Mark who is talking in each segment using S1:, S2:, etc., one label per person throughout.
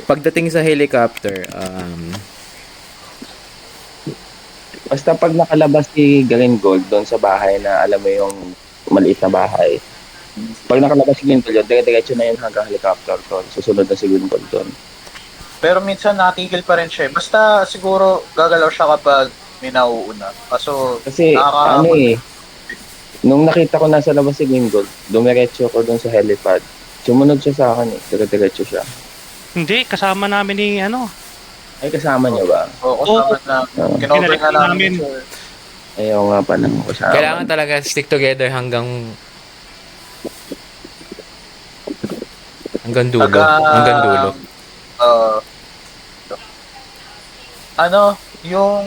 S1: Pagdating sa helicopter,
S2: Basta pag nakalabas si Green Gold doon sa bahay na alam mo yung maliit na bahay. Pag nakalabas si Green Gold yun, dire-diretso na yun hanggang helicopter doon. Susunod na si Green Gold doon.
S3: Pero minsan natigil pa rin siya. Basta siguro gagalaw siya kapag may nauuna. Kaso
S2: Kasi ano
S3: nakakahamon.
S2: nung nakita ko nasa labas si Green Gold, dumiretso ko doon sa helipad. Sumunod siya sa akin dire-diretso siya.
S4: Hindi, kasama namin ni
S2: Ay, kasama niya ba?
S3: Oo, kasama na. Kinover
S4: Kinalek
S3: na namin.
S4: namin.
S3: Sir.
S2: Ayaw nga pa nang kasama.
S1: kailangan talaga stick together hanggang dulo. Hanggang dulo.
S3: Uh, yung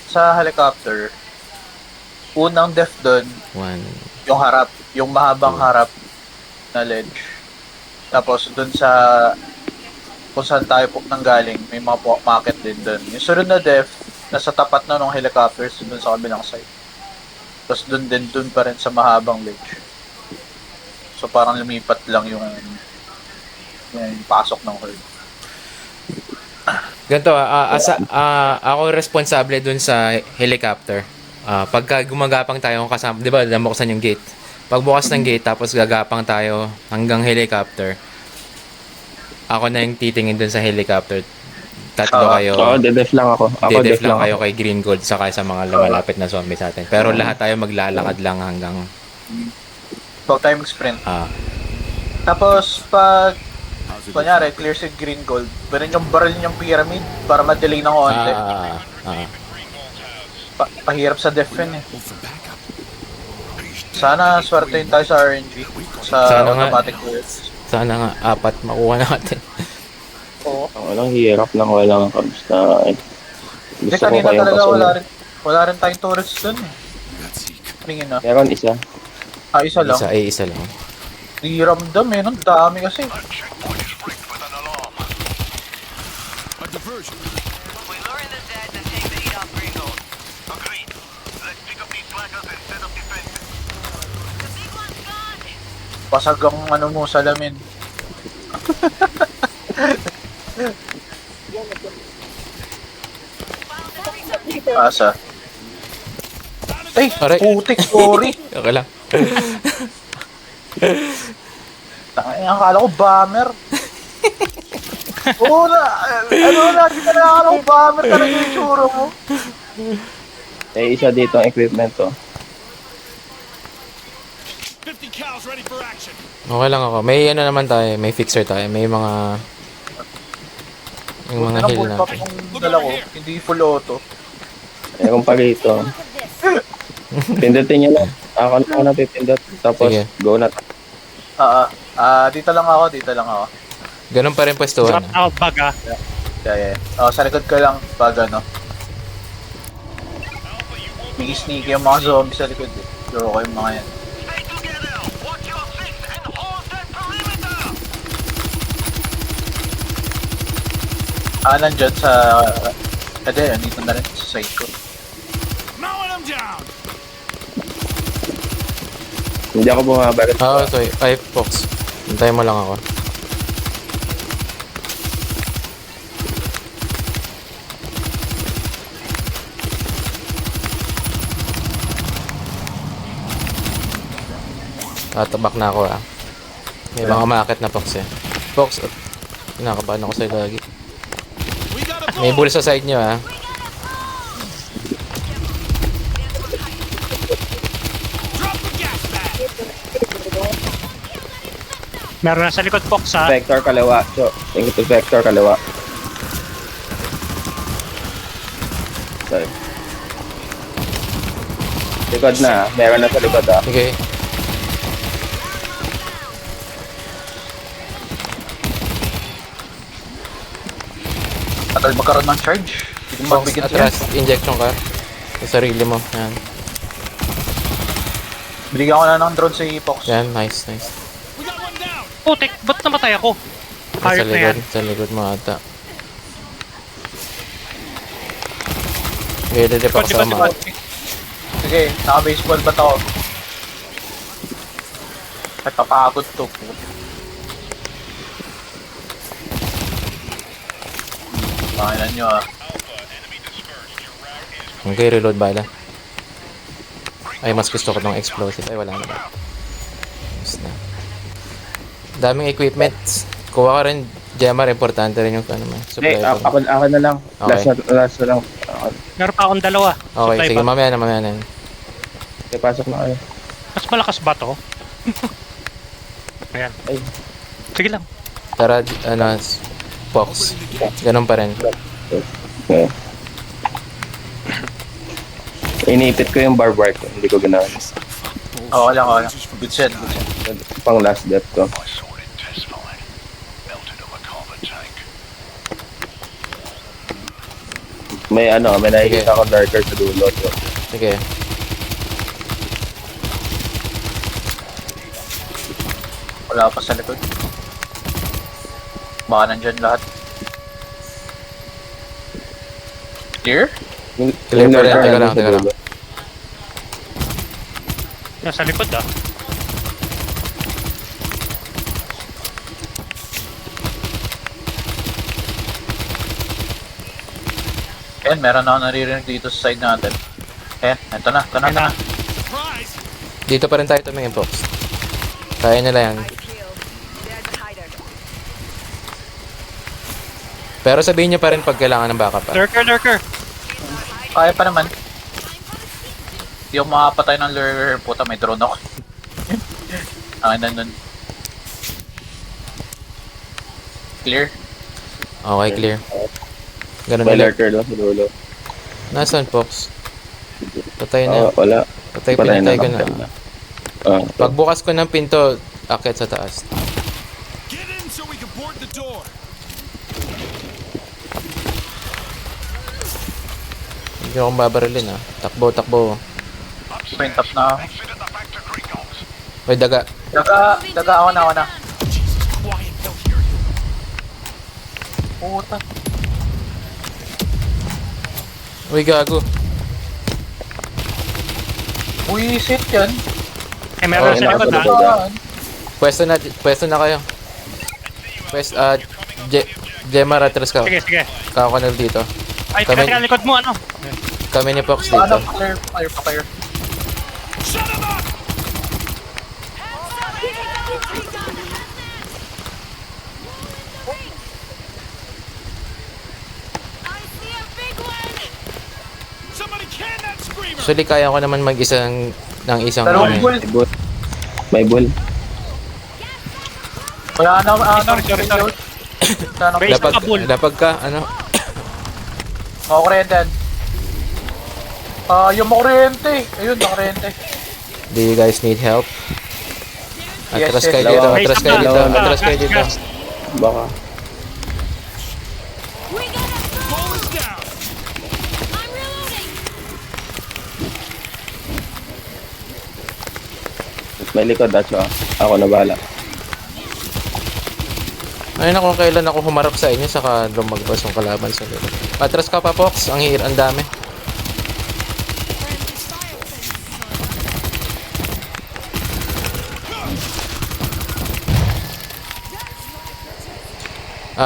S3: sa helicopter, unang def doon,
S1: One.
S3: yung harap, yung mahabang harap na ledge. Tapos doon sa kung saan tayo po nanggaling, may mga pocket din doon. Yung sunod na def, nasa tapat na ng helicopters doon sa kabilang side. Tapos doon pa rin sa mahabang ledge. So parang lumipat lang yung pasok ng herd.
S1: Ganito, ako responsable dun sa helicopter. Pagka gumagapang tayo kasama, di ba, buksan yung gate. Pagbukas ng gate, tapos gagapang tayo hanggang helicopter. Ako na yung titingin dun sa helicopter. Tatlo kayo.
S2: Oo, dedef lang ako.
S1: Dedef lang kayo kay Green Gold saka sa mga lumalapit na zombie sa atin. Pero lahat tayo maglalakad lang hanggang
S3: Huwag tayo mag-sprint.
S1: ah
S3: Tapos pag kunyari, clear si Green Gold, pero yung barrel niyang pyramid para ma-delay ng konti. Pahirap sa def yun eh. Sana swerte yun tayo sa RNG. Sa
S1: Sana nga.
S3: automatic clears.
S1: sana nga 4 makuha natin.
S3: Oo.
S2: Walang hirap lang, walang kamusta.
S3: Hindi, kanina talaga wala rin tayong tourists dun eh. Tingin na.
S2: Meron isa.
S3: Isa lang.
S1: Isa lang.
S3: Di ramdam eh, nung dami kasi.
S5: We lure in the dead and take the heat off Green Gold. Agreed. Let's pick up these slackers instead of defensive. The big one's gone!
S3: Pasag ang mo, salamin. Asa? Ay,
S1: Aray.
S3: putik, sorry.
S1: Okay lang.
S3: Ay, akala ko bomber. Oo na, lagi ka nakakala ko bomber talaga yung tsura mo.
S2: May isa dito ang equipment to.
S6: 50 cows ready for action.
S1: Okay lang ako. May naman tayo, may fixer tayo, may mga yung mga heal
S3: Bullpup
S1: natin.
S3: yung dala ko, hindi full auto.
S2: Meron pa rito. Pindutin niyo lang. Ako na pipindot. Tapos
S1: Sige.
S2: go na.
S3: Dito lang ako.
S1: Ganun pa rin pwestuhan.
S4: Drop out bag
S3: Yeah. Sa likod ka lang pag may sneaky yung mga zombies sa likod. Luro ko yung mga yan.
S5: Stay together! Watch your six and hold that perimeter!
S3: Nandyan sa... Dito na rin sa side ko.
S6: Mowing them down.
S2: Hindi ako bumabagat.
S1: Sorry. Ay, Fox. Hintayin mo lang ako. Tatabak na ako May mga umaakit na Fox eh. Fox, kinakabahan ako sa'yo lagi.
S6: We got a
S1: May bulls sa side nyo
S6: drop the gas bag.
S4: Meron na sa likod box
S2: Vector kaliwa. So, tingin to vector kaliwa. Sorry. Likod na. Meron na sa likod
S1: Sige.
S3: Tagal magkaroon ng charge. Hindi mo
S1: Fox,
S3: magbigyan siya.
S1: atras. Injection ka. Sa sarili mo. Yan.
S3: Binigyan ko na ng drone si Fox.
S1: Yan, nice.
S6: We got one down.
S4: Putik, ba't namatay ako?
S1: Sa
S4: Heart na yan.
S1: likod. Sa likod mo ata. Okay, dede pa
S4: Likod,
S1: kasama.
S4: likod.
S3: Sige, naka-baseball bat ako. At papagod to. Pakinan nyo ah.
S1: Okay, reload bala. Ay, mas gusto ko ng explosive. Ay, wala na. Yes na. Daming equipment. Kuha ka rin, Gemar, importante rin yung ano, supply.
S2: Hindi, ako na lang.
S1: Okay.
S2: Last na lang.
S4: Meron pa akong dalawa.
S1: Okay,
S4: Supply
S1: sige,
S4: pa.
S1: mamaya na.
S2: Okay, pasok na kayo.
S4: Mas malakas ba to? Ayan.
S2: Ay.
S4: Sige lang.
S1: Tara, ano, Fox. Ganun pa rin.
S2: Okay. Iniipit ko yung barbed wire ko. Hindi ko ginawa.
S3: Okay lang, okay lang. Good set, good set.
S2: Pang last death ko.
S5: My sorted test fine. Melted of a carbon tank.
S2: May nakikita ko lurker sa dulo. So,
S1: Sige.
S3: Wala pa sa likod. Baka nandyan lahat. Clear?
S1: Clear pa rin.
S2: lurker
S1: Teka lang,
S2: nandun sa
S1: teka lang.
S2: dulo.
S4: Nasa likod ah.
S3: Ayan, meron ako naririnig dito sa side natin. Ayan, ito na.
S4: Ayan na.
S6: Surprise!
S1: Dito pa rin tayo tumingin, Fox. Kaya nila yan. Pero sabihin nyo pa rin pag kailangan ng backup.
S4: Lurker.
S3: Kaya pa naman. Hindi ako makapatay ng lurker. Puta, may drone ako. Akin na nun. Clear?
S1: Okay, clear. Ganun
S2: May
S1: ulit.
S2: lurker doon sa dulo.
S1: Nasaan, Fox? Patay na.
S2: Wala.
S1: Patay,
S2: Patay
S1: pinatay ko
S2: patay
S1: na.
S2: Ah,
S1: Pagbukas ko ng pinto, akit sa taas.
S6: Get in so we can board the door.
S1: Hindi akong babarilin ah. Takbo.
S3: Print up na ako.
S5: Exit at the back to Gringos.
S1: May daga.
S3: Daga ako na.
S6: Jesus, quiet. They'll hear you.
S3: Puta.
S1: Uy, gago.
S3: Uy, sit yan.
S4: Eh, meron
S2: Oh,
S4: sa likod
S2: nasa
S4: ah.
S2: likod.
S1: Pwesto na kayo. Gemma, atras ka.
S4: Sige.
S1: Kako na dito.
S4: Ay,
S1: Kami-
S4: teka, likod mo ano?
S1: Kami ni Fox
S3: Ano,
S1: dito.
S3: clear.
S6: Shut him up! Somebody can that screamer!
S1: Actually, kaya ko naman mag-isa ng isang
S3: Pero
S1: ano eh.
S3: bull.
S2: May bull. May bull.
S3: Wala na,
S4: Sorry.
S3: Wala na.
S4: Base
S1: Lapag,
S4: ka, bull.
S1: lapag ka, ano?
S3: Ako kuryente. Yung kuryente. Ayun, kuryente.
S1: Do you guys need help?
S3: Yes,
S1: Atras
S3: yes.
S1: kayo dito,
S2: Dalawa.
S1: atras kayo dito, atras kayo dito.
S4: Gas.
S2: Baka.
S6: Ball is down!
S2: May likod, Dacho. Ako na bahala.
S1: Ayun na kung kailan ako humarap sa inyo, saka lumagbas yung kalaban sa likod. Atras ka pa, Fox. Ang dami.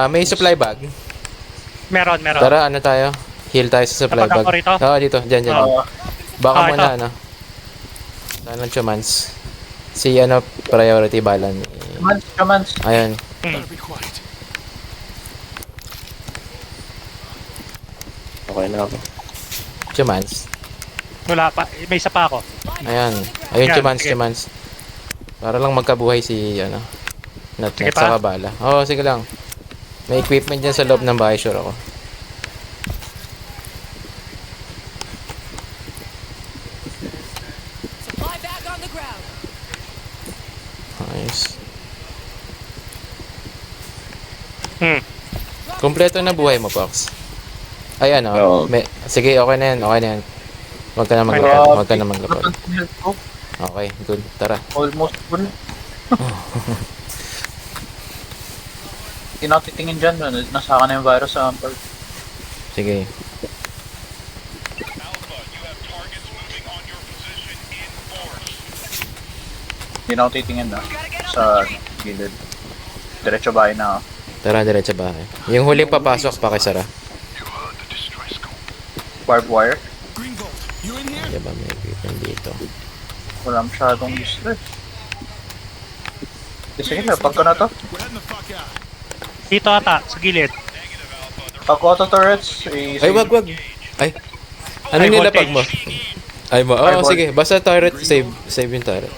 S1: May supply bag.
S4: Meron.
S1: Tara, ano tayo? Heal tayo sa supply
S4: Kapag
S1: bag.
S4: ako rito?
S1: Oo, dito. Diyan.
S3: Oo.
S1: Baka
S4: Ah,
S1: muna,
S4: ito.
S1: ano? Saan ang chumans? Si, ano, priority balan.
S3: Commands.
S1: Ayun.
S6: Better be quiet.
S2: Okay na ako.
S1: Chumans.
S4: Wala pa. May isa pa ako.
S1: Ayun. Ayun,
S4: Yan,
S1: chumans,
S4: sige.
S1: chumans. Para lang magkabuhay si, ano,
S4: Sige
S1: Natnet
S4: pa.
S1: sa bala. Oo, sige lang. May equipment dyan sa loob ng bahay, sure ako.
S7: Supply back on the ground.
S1: Nice.
S4: Hmm.
S1: Kompleto na buhay mo, Fox. Ay, ano?
S2: Oo.
S1: Sige, okay na yan. Huwag ka na
S4: Okay.
S1: maglapad. Huwag ka na maglapad.
S3: Oh,
S1: Okay, good. Tara.
S3: almost full. Hindi na ako titingin dyan. Nasa akin na yung virus sa Ampere.
S1: Sige.
S3: Hindi na ako titingin na. Sa gilid. Diretso bahay na ako.
S1: Tara, diretso bahay. Yung huling papasok, pakisara.
S3: barbed wire.
S6: Green Gold, you in here?
S1: Diba may equipment dito?
S3: Wala masyadong stress. Sige, lapag ko na to.
S6: We're heading the fuck out.
S4: Dito ata, sa gilid.
S3: Pag auto turrets, eh,
S1: Ay, wag. Ay. Ano
S4: Ay,
S1: nilapag mo? Ay mo.
S3: Ay,
S1: Oo, sige. Basta turret, save yung turret.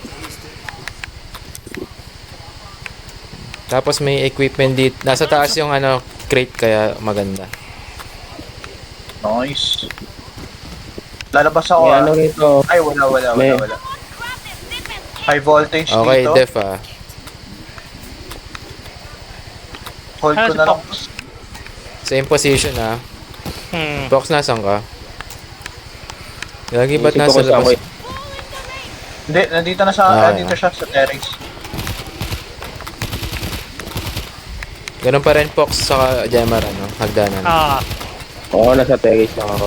S1: Tapos may equipment dito. Nasa taas yung ano, crate kaya maganda.
S3: Nice. Lalabas ako
S2: May
S3: ah.
S2: ano rito.
S3: Ay, wala.
S2: May-
S3: High voltage
S1: Okay,
S3: dito.
S1: def ah.
S3: Hold
S4: Ano
S3: ko
S4: si
S3: na lang.
S4: Fox?
S1: Same position ah. Box, nasan ka? Lagi ba't
S2: Isip
S1: nasa
S2: ko sa
S1: labas?
S2: akin.
S3: Hindi, nandito na nandito siya sa terrace.
S1: Ganun pa rin Fox sa Gemar, ano, hagdanan.
S2: Oo, nasa terrace lang ako.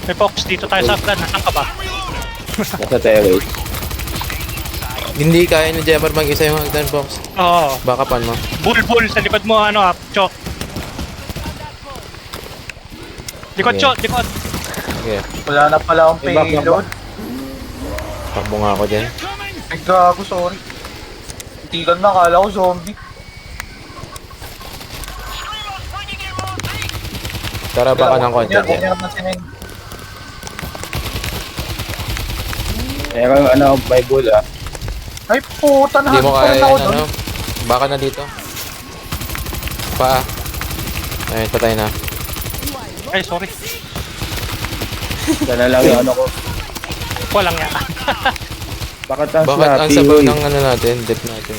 S4: May Fox, dito tayo sa hagdan. Nasaan ka ba?
S2: Nasa terrace.
S1: Hindi kaya ni Gemar mag-isa yung hagdan, Fox.
S4: Oo.
S1: Baka pan mo.
S4: Bull, sa likod mo, ano, Chok. Likod,
S1: Okay.
S4: Chok, likod.
S1: Okay,
S3: Wala na pala akong
S2: May back,
S3: payload.
S1: takbo nga ako dyan.
S3: Ay, gago, sorry. Tigan na, akala ko zombie.
S1: Tara baka ng konti
S3: Yan,
S1: dyan.
S3: yan naman sinin.
S2: Meron ano, may bull ah.
S3: Ay, puta na.
S1: Hindi mo
S3: pa rin
S1: kaya
S3: ako
S1: yan,
S3: dun.
S1: ano? Baka na dito. Paa. Ayun, patay na.
S4: Ay, sorry.
S2: Sana lang yung ano ko.
S4: Walang yan.
S2: Bakit ang
S1: Bakit ang
S2: sloppy?
S1: sabaw
S2: uy?
S1: ng ano natin, dip natin?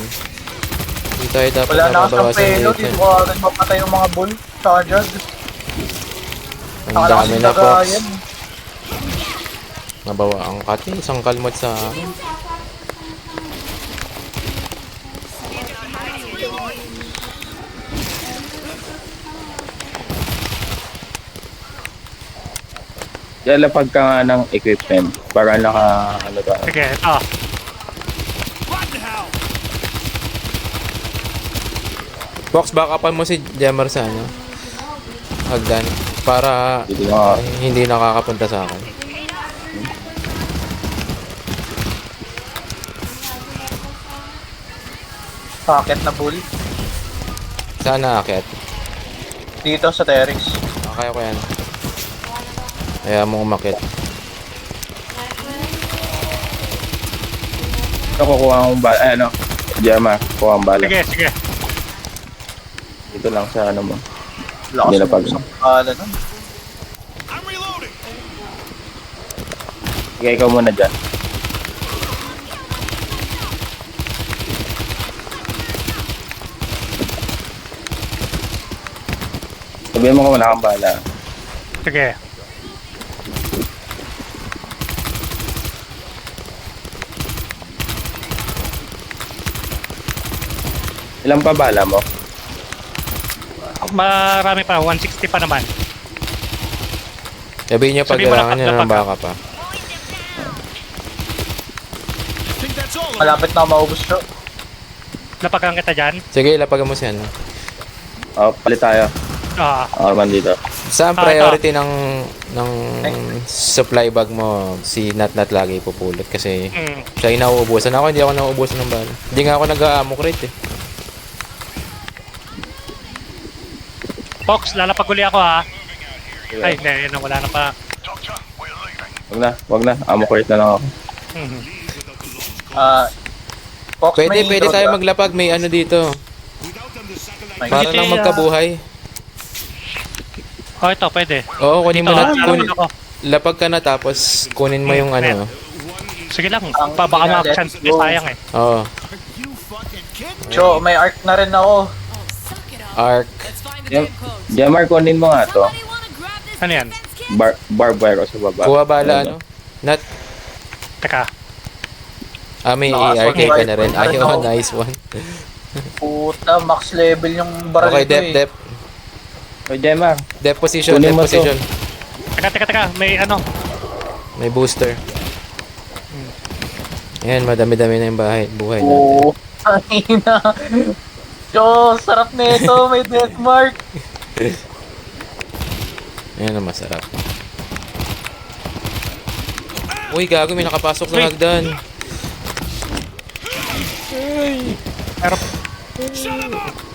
S1: Hindi tayo dapat
S3: Wala na ako sa
S1: nababawasan yung
S3: payload.
S1: rate
S3: Hindi
S1: yan.
S3: ko agad mapatay yung mga bull. Tsaka dyan.
S1: Ang
S3: Akala
S1: dami
S3: kasi
S1: na, Fox.
S3: nagayan.
S1: Nabawa ang kati, isang kalmot sa akin.
S2: Yan, lapag ka nga ng equipment para naka, ano ka.
S4: Sige,
S6: What the hell?
S1: Fox, backupan mo si Gemar sa ano? Hagdan. Para
S2: Hindi nga.
S1: hindi nakakapunta sa akin.
S3: Packet na bull.
S1: Sana akit.
S3: Dito sa terrace.
S1: Kaya ko yan. Kaya mo umakit.
S2: Ito kukuha akong bala. Ay, ano? Jama, kukuha ang bala.
S4: sige.
S2: Dito lang sa ano mo.
S3: Lakas
S2: Hindi na
S3: mo
S2: pag-
S3: sa pala nun.
S6: I'm reloading.
S2: Sige, ikaw muna dyan. Sabihin mo kung wala kang bala.
S4: Sige.
S2: Ilang pa bala mo?
S4: Marami pa, 160 pa naman.
S1: Sabihin niyo pag
S4: Sabihin mo
S1: kailangan niyo ng
S4: lapag-
S1: baka pa.
S6: Think that's all.
S3: Malapit na ako maubos siya.
S4: Napagang kita dyan.
S1: Sige, lapagan mo siya. No?
S2: Oh, palit tayo. Arman dito.
S1: Saan
S4: Ah,
S1: priority ng supply bag mo si Nat lagi pupulot kasi siya yung nauubusan. Ako hindi ako nauubusan ng bala. Hindi nga ako nag-aamok rate eh.
S4: Fox, lalapag uli ako ha. Ay, hindi, wala na pa.
S5: Doctor, we're leaving.
S2: Wag na. Amo ko na lang ako.
S4: Mhm.
S3: Fox,
S1: Pwede
S3: may
S1: tayo
S3: drone ba?
S1: maglapag. May ano dito.
S3: May-
S1: Para
S4: Sige,
S1: lang magkabuhay.
S4: Oh, ito, pwede.
S1: Oo, kunin mo
S4: Ito,
S1: na.
S4: lalapag ako.
S1: Lapag ka na tapos kunin mo yung ano.
S4: Sige lang,
S3: Ang
S4: baka
S3: let's
S4: ma-chance.
S3: go.
S4: Sayang eh.
S1: Oo.
S6: You fucking kidding me?
S3: Cho, may arc na rin ako.
S1: Arc.
S2: Jamar, kunin mo nga to.
S4: Ano yan?
S2: Barbed wire o sa baba.
S1: Kuha bala ano. Nat.
S4: Teka.
S1: May
S3: Nakaswag
S1: ARK ka
S3: right
S1: na rin.
S3: point na rin
S1: Ayaw,
S3: ako.
S1: nice one.
S3: Puta, max level yung baril
S1: Okay,
S3: ko eh.
S1: dep.
S2: O Jamar,
S1: Dep position,
S2: Kunin
S1: dep
S2: mo to.
S1: position.
S4: Teka. May ano.
S1: May booster. Ayan, madami-dami na yung buhay natin.
S3: Oo. Ay na. Cho, sarap nito. May death mark.
S1: Ayan ang masarap. Uy, gago, may nakapasok na hagdan.
S4: Pero,
S6: Shut him up!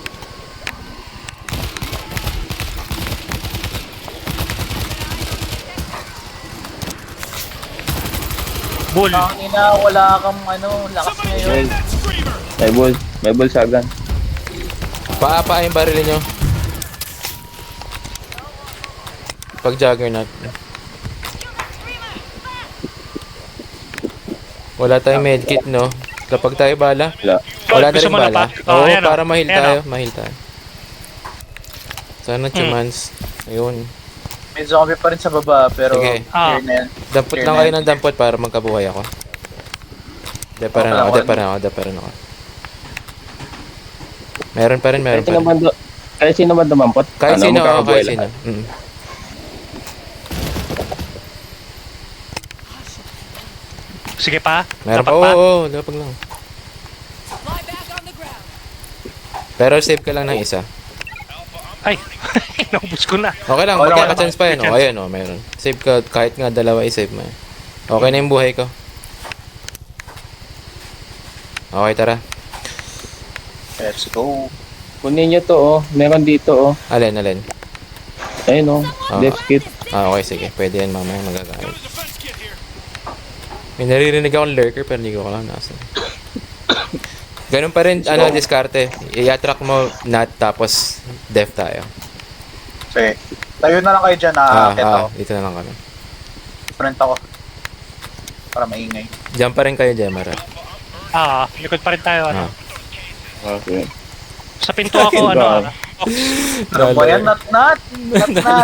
S4: bull.
S3: Ang ina, wala kang lakas
S6: Somebody
S3: ngayon.
S6: kill that screamer!
S2: May bull shotgun.
S1: Paapa yung baril nyo. Pag juggernaut. Wala tayong medkit, no? Kapag tayo bala. Wala na
S4: Gusto
S1: rin
S4: mo na
S1: bala.
S4: pa? Oh,
S1: Oo,
S4: ayan,
S1: para
S4: oh.
S1: mahil
S4: Ayan,
S1: tayo.
S4: oh.
S1: Mahil tayo. Sana chumans. Ayun.
S3: May zombie pa rin sa baba, pero
S1: Sige.
S3: clear na yan.
S1: Dampot
S3: Clear
S1: lang
S3: na
S1: kayo
S3: yan.
S1: ng dampot para magkabuhay ako. Deparan ako, deparan ako. Meron pa rin.
S2: Kahit sino man dumampot.
S1: Kahit sino,
S2: magkakabuhay
S1: kahit sino.
S2: lahat.
S4: Sige pa.
S1: Meron pa,
S4: Dapat pa.
S1: oo, dapat lang. Pero save ka lang ng isa.
S4: Ay, naubos ko na.
S1: Okay lang,
S3: Wala,
S1: magkaka-chance pa yun.
S4: Chance.
S1: Oh, ayan, oh, meron. Save ka, kahit nga dalawa i-save mo yan. Okay na yung buhay ko. Okay, tara.
S3: Let's go.
S2: Kunin nyo to, oh. Meron dito, oh.
S1: Alin.
S2: Ayun, oh.
S1: Ah.
S2: Death kit.
S1: Okay, sige. Pwede yan mamaya magagamit.
S6: Got a defense kit here.
S1: May naririnig akong lurker pero hindi ko alam nasa. Ganun pa rin, diskarte. I-attract mo nat tapos def tayo.
S3: Sige. Tayo na lang kayo dyan, nakakakit ako.
S1: Dito na lang kami.
S3: Front ako. Para maingay.
S1: Diyan pa rin kayo, Jemara.
S4: Likod pa rin tayo. Ano.
S2: Okay.
S4: Sa pinto ako, ano.
S3: Ano ba yan? Nat!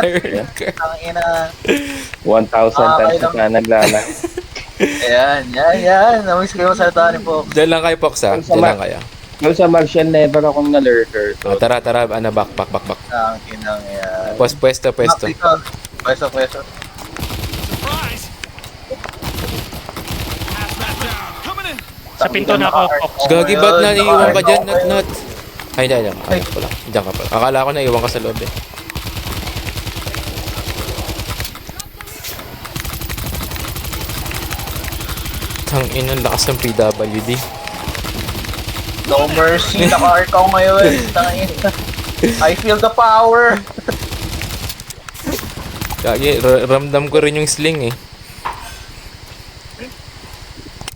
S1: Lurker.
S3: Ang ina.
S2: 1,000 times
S3: okay
S2: na ka naglala.
S3: Yan. Namiss kayo sa tani po.
S1: Diyan lang kayo, Pox, ha? Diyan lang kayo.
S2: Pero sa Martial, never akong na-lurker. So,
S1: Tara, back.
S3: Ang inang yan.
S1: Pwesto.
S3: Pwesto.
S6: Surprise! Pass that down. Coming in!
S4: Sa pinto na ako.
S1: Gagi, ba't naiiwan ka dyan, Nat? Ay, hindi. Ayaw ko lang. Diyan ka pa. Akala ko naiiwan ka sa loob, eh. Tang inang lakas ng PWD.
S3: No mercy. Naka-arc ako ngayon. Tangin. I feel the power.
S1: Gagi, ramdam ko rin yung sling, eh.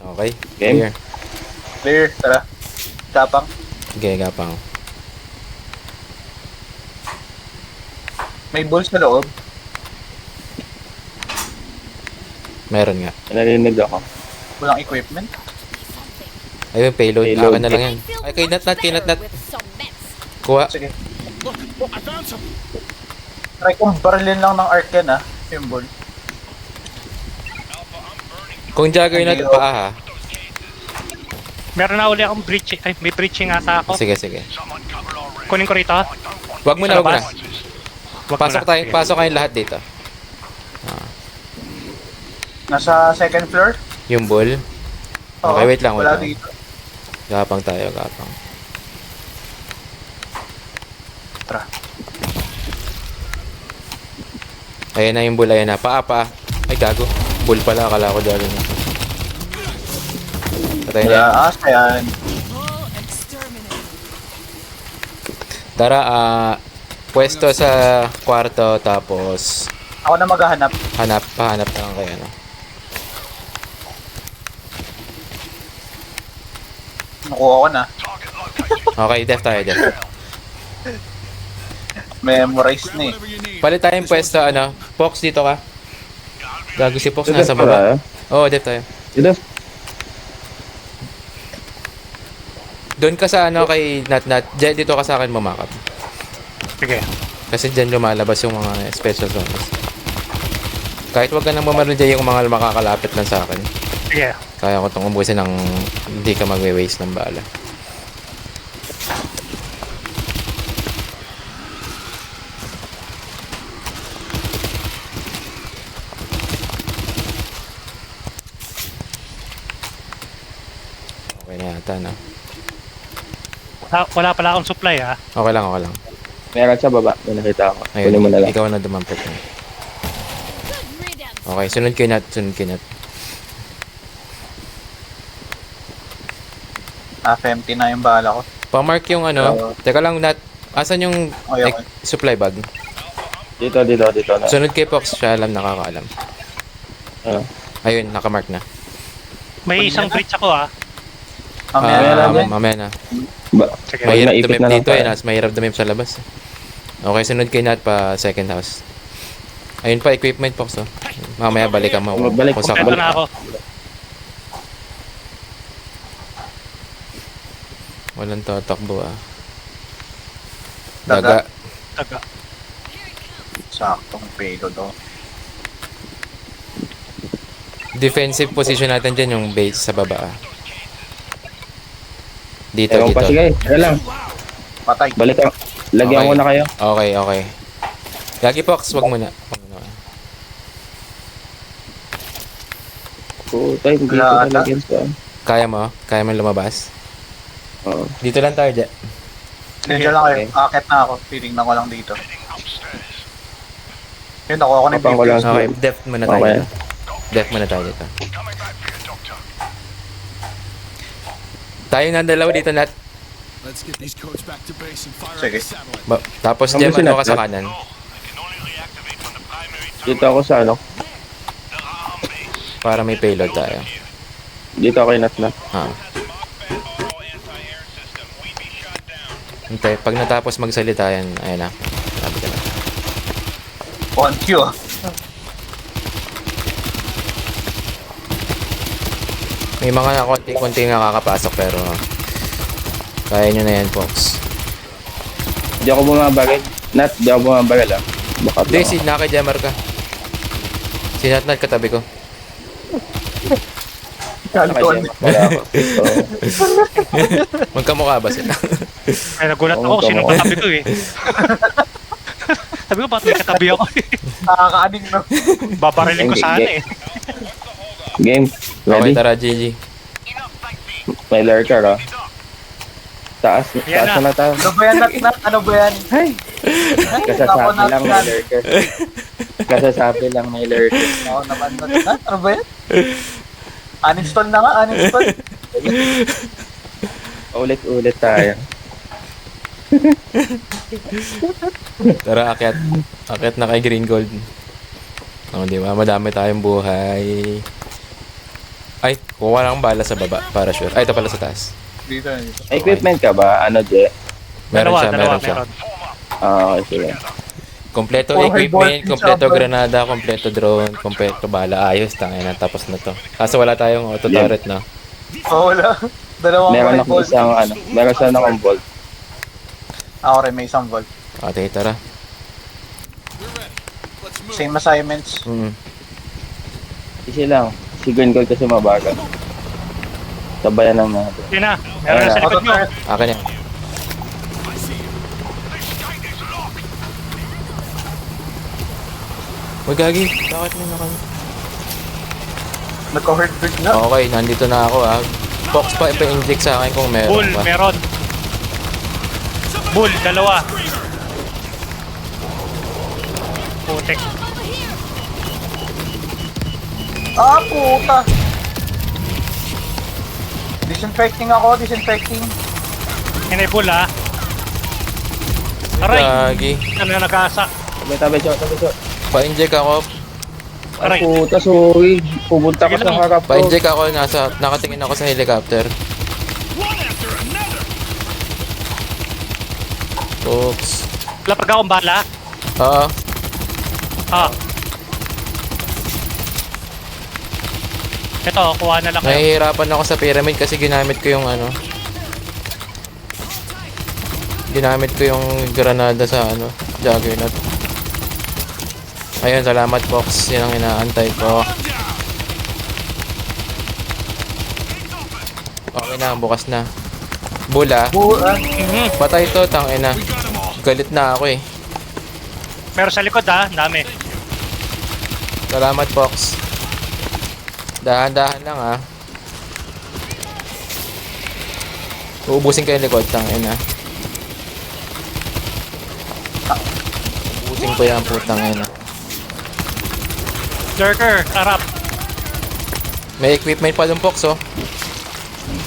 S1: Okay,
S2: Game.
S1: clear.
S3: Clear. Tara. Tapang.
S1: Okay, gapang.
S3: May balls sa loob.
S1: Meron nga.
S2: narinig ako.
S3: Walang equipment.
S1: Ayun, payload.
S2: Payload.
S1: Akin na lang yan. Ay, kay Nat. Kuha.
S3: Sige.
S6: Look, I found some.
S3: Try kong barilin lang ng arc yan, yung ball.
S1: Kung Juggernaut pa, ha.
S4: Meron na uli akong breaching. Ay, may breaching ata ako.
S1: Sige.
S4: Kunin ko rito.
S1: Wag mo na.
S4: Wag mo na. Sige.
S1: Pasok kayong lahat dito.
S3: Nasa second floor?
S1: Yung bull. Okay, wait lang.
S3: Wala dito.
S1: Gapang tayo, gapang.
S3: Tara.
S1: Ayan na yung bull, ayan na. Paa. Ay, gago. Bull pala, akala ko Juggernaut. Patay na yan.
S3: Ayan.
S1: Tara, pwesto sa kwarto, tapos
S3: Ako na maghahanap.
S1: pahanap na lang kayo, no?
S3: Nakuha ko na.
S1: Okay, def tayo, def.
S3: Memorize na eh.
S6: Whatever you need.
S1: Palit tayong pwesto, Pox, dito ka. Gago si Pox,
S2: Def
S1: nasa
S2: pala,
S1: baba.
S2: ah.
S1: Oo, def tayo.
S2: Def.
S1: Doon ka sa kay Nat. Diyan, dito ka sa akin mamakap.
S4: Sige.
S1: Kasi dyan lumalabas yung mga special zones. Kahit wag ka nang mamalo dyan yung mga makakalapit lang sa akin.
S4: Sige.
S1: Kaya ko itong ubusin ng hindi ka magwe-waste ng bala. Okay na yata, no?
S4: Wala pala akong supply,
S1: Okay lang.
S2: Meron sa baba. May nakita ako.
S1: Ayun,
S2: Kunin mo na lang.
S1: ikaw na dumampot na. Okay, sunod kay Nat.
S3: Half empty na yung bala ko.
S1: Pa-mark yung ano. Teka lang, Nat. Asan yung
S3: Okay, okay.
S1: supply bag?
S2: Dito na.
S1: Sunod kay Fox, siya alam, nakakaalam.
S2: Ah.
S1: Ayun, nakamark na.
S4: May isang breach ako ah.
S1: Mamaya na.
S4: Sige.
S1: Mahirap
S2: naipit
S1: dumip
S2: na lang
S1: dito eh.
S2: tayo.
S1: Mahirap dumip sa labas. Okay, sunod kay Nat pa second house. Ayun pa, equipment Fox oh. Mamaya balikan mo.
S2: Balik
S1: kung
S2: po.
S1: saan ka
S4: Kompleto na ako.
S1: Walang tatakbo ah.
S3: Daga.
S4: Taga.
S3: Saktong payload oh.
S1: Defensive position natin dyan yung base sa baba ah. Dito,
S2: Ewan pa,
S1: dito.
S2: sige. Tara lang.
S3: Patay.
S2: Balik ka. Lagyan
S1: Okay.
S2: ko na kayo.
S1: Okay. Gagi Fox, wag muna.
S2: Puta, hindi ko
S3: Wala ata.
S2: nalagyan sa...
S1: Kaya mo? Kaya mo lumabas?
S2: Oo.
S1: Dito lang tayo dyan.
S3: Nandiyan lang kayo.
S2: Okay.
S3: Akit na ako. Titingnan ko lang dito. Yun, nakuha ko na yung
S2: Kapang ko lang.
S3: BPS.
S1: Okay, depth muna tayo
S2: Okay.
S1: dito. Depth muna tayo dito. Tayo na dalawa dito Nat.
S6: Let's get these codes back to base and fire
S3: Sige.
S6: up the satellite.
S1: Tapos
S2: Ang
S1: dyan
S2: gusto
S1: ano ka
S2: natin.
S1: sa kanan.
S2: Dito ako sa ano.
S1: Para may payload tayo.
S2: Dito ako inat na.
S1: Ah. Hintay, pag natapos magsalita yan, ayun na. Sabi ka na.
S3: On cue ah.
S1: May mga konti-konti nakakapasok pero kaya nyo na yan, Fox.
S2: Di ako bumabagal. Nat, di ako bumabagal ah. Baka
S1: Hindi, si Naka-Jammer ka. Si Nat katabi ko.
S3: Kalkon.
S2: Wala ako. So,
S1: Magkamukha ba sila?
S4: Ay, nagulat
S2: Oo,
S4: ako kung sino
S2: tama.
S4: katabi ko eh. Sabi ko, bakit may katabi ako eh?
S3: Nakakaaning no.
S4: Babariling ko sana eh.
S2: game.
S1: Okay,
S2: Ready?
S1: tara, GG.
S2: May lurker ah. Taas
S4: Yan
S2: na tayo.
S3: Ano ba yan, Nat? Ano ba yan?
S2: Hey! Kasasabi lang may lurker. Kasasabi lang may lurker.
S3: Ako naman, Nat. Ano ba yan? Uninstall na nga, uninstall.
S2: Ulit-ulit tayo.
S1: Tara, akyat. Akyat na kay Green Gold. Oh, di ba? Madami tayong buhay. Ay, kuha lang bala sa baba para sure. Ay, ito pala sa taas.
S3: Dito, dito.
S2: May equipment ka ba? Ano, Je?
S1: Meron siya,
S4: Dalawa,
S1: meron siya.
S4: meron.
S2: Ah, okay, sige.
S1: Kompleto
S3: Oh,
S1: equipment,
S3: highball,
S1: kompleto
S3: chopper.
S1: granada, kompleto drone, kompleto bala. Ayos, tangin na. Tapos na to. Kaso wala tayong auto turret, no?
S3: Oh, wala. Dalawang
S2: Meron
S3: mga
S2: akong
S3: ball.
S2: isang, ano, meron siya akong bolt.
S3: Ako rin, may isang ball.
S1: Okay, tara.
S6: We're ready. Let's move.
S3: Same assignments.
S2: Easy lang. Si Green Gold kasi mabagal. Sabayan lang natin.
S4: Yun na, meron na sa likod nyo.
S1: Akin yan. Uy, gagi. Bakit may naka...
S3: Nagka-hurt break na.
S1: Okay, nandito na ako, ah. Fox pa ipa-inject sa akin kung meron
S4: Bull,
S1: pa.
S4: meron. Bull, dalawa. Putek.
S3: Ah, puta! Disinfecting ako, disinfecting.
S4: Yan ay bull ah. Aray,
S1: Gagi.
S4: ano na nag-asa.
S2: Tabi, shot.
S1: Pa-inject ako.
S4: Aray.
S2: Puta, sorry. Pupunta ka
S4: Sige
S2: sa
S4: lang.
S2: harap ko.
S1: Pa-inject ako, nakatingin ako sa helicopter.
S6: One after another.
S1: Fox.
S4: Lapag akong bala.
S1: Oo.
S4: Ah. Ito, kuha na lang kayo.
S1: Nahihirapan ako sa pyramid kasi ginamit ko yung ano. Ginamit ko yung granada sa ano, Juggernaut. Ayun, salamat Fox. Yan ang inaantay ko. Okay na, bukas na. Bula. Patay to, tangina. Galit na ako eh.
S4: Pero sa likod ah, dami.
S1: Salamat Fox. Dahan-dahan lang ah. Uubusin ko yung likod, tangina. Uubusin ko yan, putang ina.
S4: Lurker, harap.
S1: May equipment pa dun, Fox, oh.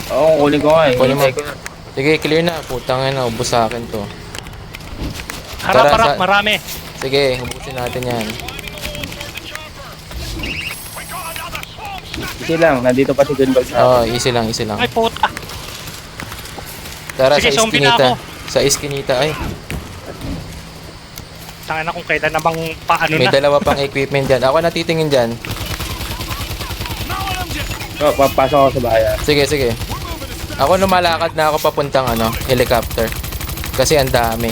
S2: Oo, kunin ko nga eh.
S1: Kunin mo.
S2: Hintay ko na.
S1: Sige, clear na. Putang ina, ubos sa akin to.
S4: Harap,
S1: Tara,
S4: harap,
S1: sa-
S4: marami.
S1: Sige, ubusin natin yan.
S2: Easy lang, nandito pa si Green Gold sa
S1: Oh, easy lang, easy lang.
S4: Ay, puta.
S1: Tara,
S4: Sige,
S1: sa
S4: zombie na
S1: iskinita.
S4: ako.
S1: Sa iskinita, ay.
S4: Tangin na kung kailan namang paano
S1: May
S4: na.
S1: dalawa pang equipment dyan. Ako natitingin dyan.
S2: Oh, papasok ako sa bahay.
S1: Sige, sige. Ako lumalakad na ako papuntang helicopter. Kasi ang dami.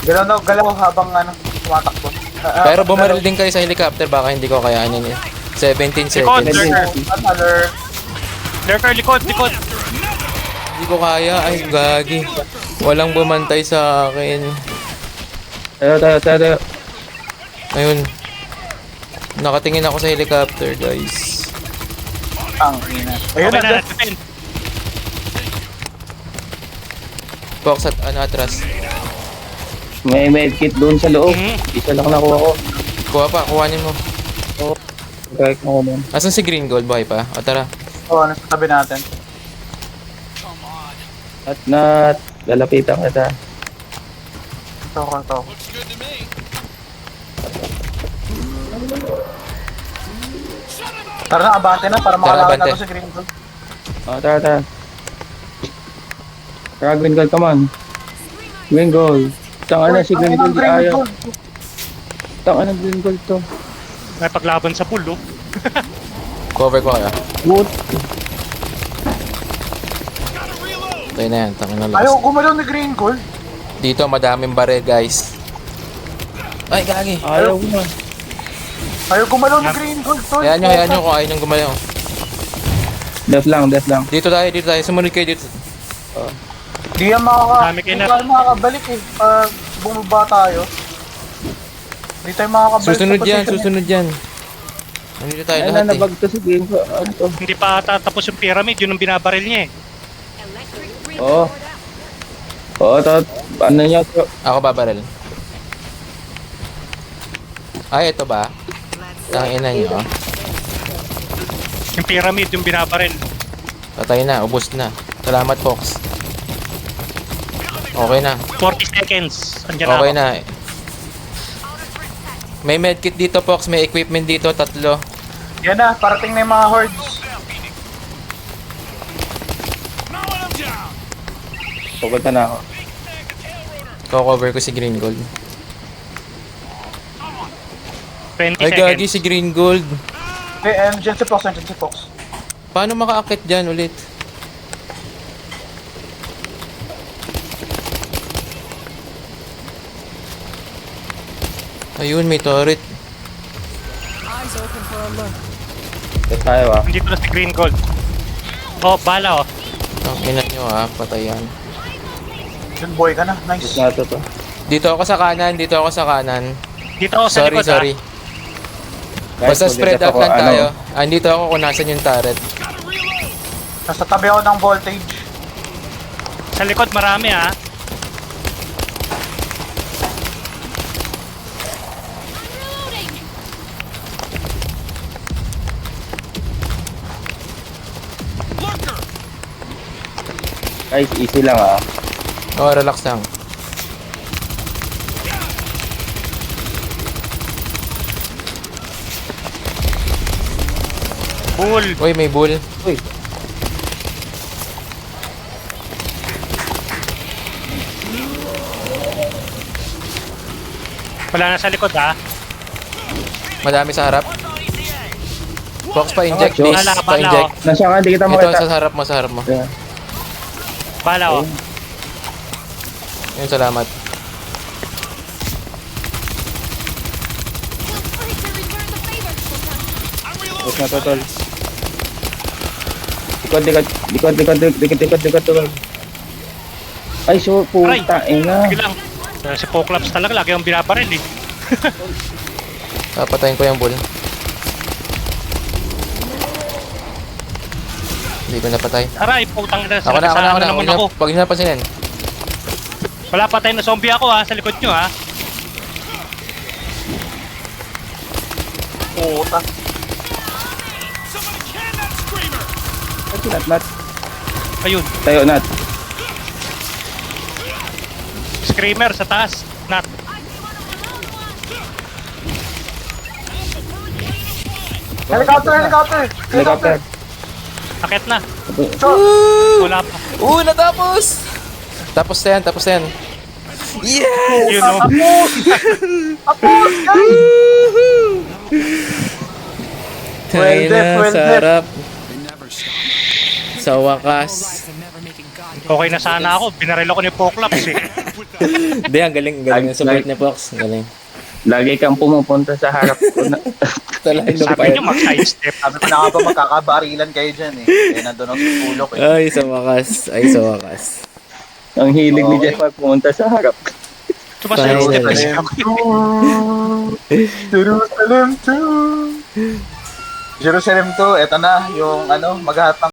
S3: Galaw habang tumatakbo.
S1: Pero bumaril din kayo sa helicopter, baka hindi ko kayanin yun. 17
S4: Likod,
S1: seconds.
S4: lurker.
S3: Another.
S4: Lurker, likod, likod.
S1: Hindi ko kaya. Ay, gagi. Walang bumantay sa akin.
S2: Tayo.
S1: Ayun. Nakatingin ako sa helicopter, guys.
S3: Ang ina. Ayun
S4: Okay
S3: na.
S4: na, defend.
S1: Fox at atras.
S2: May medkit doon sa loob.
S4: Mhm.
S2: Isa lang nakuha ko.
S1: Kuha pa, kuhanin mo.
S2: Kahit ako nun.
S1: Asan si Green Gold? Buhay pa? O tara.
S3: Oo, nasa tabi natin.
S2: At lalapitan kita.
S3: Ito.
S6: Looks good to me.
S3: Tara na, abante na para
S1: Tara,
S3: makalakad
S1: abante.
S3: na to si Green Gold.
S2: Tara. Tara, Green Gold, come on. Green Gold. Tanga na si Green Gold, di ayaw. Tanga na Green Gold to.
S4: May paglaban sa pool, oh.
S1: Cover ko kaya.
S2: Wood.
S1: Tayo na yan. Tangin na
S3: Ayaw,
S1: lakas.
S3: gumalaw ni Green Gold.
S1: Dito, madaming baril, guys. Ay, gagi.
S2: Ayaw mo.
S3: Ayaw gumalaw ni Green Gold. Tol.
S1: Hayaan nyo kung ayaw nyo gumalaw.
S2: Death lang.
S1: Dito tayo. Sumunod kayo dito.
S3: Di yan
S4: Dami kayo na-
S3: makakabalik eh. Bumaba tayo. Di tayo makakabalik
S1: Susunod yan. Nandito tayo
S2: Ay
S1: lahat
S2: na,
S1: eh.
S2: nabag to si Green Gold. Ano to?
S4: Hindi pa tatapos yung pyramid, yun ang binabaril niya eh.
S2: Oo. Ano niya to?
S1: Ako babaril. Ay, ito ba? Tangina nyo.
S4: Yung pyramid, yung binabaril.
S1: Patay na, ubos na. Salamat, Fox. Okay na.
S4: 40 seconds. Andiyan
S1: Okay
S4: na ako.
S1: na. May medkit dito, Fox. May equipment dito, 3.
S3: Yan na, parating na yung mga hordes.
S2: Pupunta na ako.
S1: Cover ko si Green Gold.
S4: 20
S1: Ay,
S4: seconds.
S1: gagi si Green Gold.
S3: Nandiyan si Fox.
S1: Paano makaakit dyan ulit? Ayun, may turret.
S2: Death tayo ah.
S4: Nandito na si Green Gold. Oh, bala oh.
S1: Ang ina nyo patay yan.
S3: Yun, boy ka na.
S2: Death
S3: Nice.
S2: na to.
S1: Dito ako sa kanan.
S4: Dito ako sa likod
S1: Sorry.
S2: Guys,
S1: Basta spread
S2: mag-death
S1: out
S2: ako,
S1: lang tayo.
S2: ano,
S1: Andito ako kung nasan yung turret.
S3: Nasa tabi ako ng voltage.
S4: Sa likod marami ah.
S2: Guys, easy lang ah.
S1: Oh, relax lang.
S4: Bull.
S1: Uy, may bull.
S2: Uy.
S4: Wala na sa likod ah.
S1: Madami sa harap. Fox, pa-inject,
S2: Joke.
S1: please.
S4: Bala,
S1: Pa-inject.
S2: Nasaan ka? Hindi kita
S1: Ito,
S2: makita.
S1: sa harap mo.
S2: Yeah.
S4: Bala oh.
S1: Yun, salamat.
S2: Tapos na to, tol. Likod. Ay, so,
S4: Aray.
S2: puta, ina.
S4: Sige lang. Si Poclaps talaga lagi yung binabaril eh.
S1: Papatayin ko yung bull. Hindi ko napatay.
S4: Aray, putang ina.
S1: Ako na.
S4: naman ako.
S1: Huwag niyo napansinin.
S4: Wala patay na zombie ako ha, sa likod nyo ha.
S3: puta.
S6: Somebody can that screamer!
S2: Nat.
S4: Ayun,
S2: Tayo, Nat.
S4: screamer sa taas. Nat.
S3: Helicopter!
S2: Helicopter.
S4: Akit na. Wala pa.
S1: Natapos! Tapos na yan. Yes!
S4: Yun o.
S1: Ay na,
S3: well def.
S1: sarap.
S6: They never stop.
S1: Sa wakas.
S4: Okay na sana ako. Binaril ako ni Poclaps eh.
S1: Hindi, ang galing ng support ni Fox. Galing.
S2: Lagi kang pumupunta sa harap ko na.
S1: Talahin ng
S4: Sabi
S1: fire.
S4: nyo mag-sidestep.
S3: Sabi ko na nga ba magkakabarilan kayo dyan eh. Eh, nandun ako sa tulok eh.
S1: Ay, sa wakas.
S2: Ang hilig ni Jeff ay pumunta sa harap.
S4: Sumasidestep
S1: Finally.
S4: kasi ako.
S3: Jerusalem 2! Jerusalem 2, eto na, yung ano, maghahatang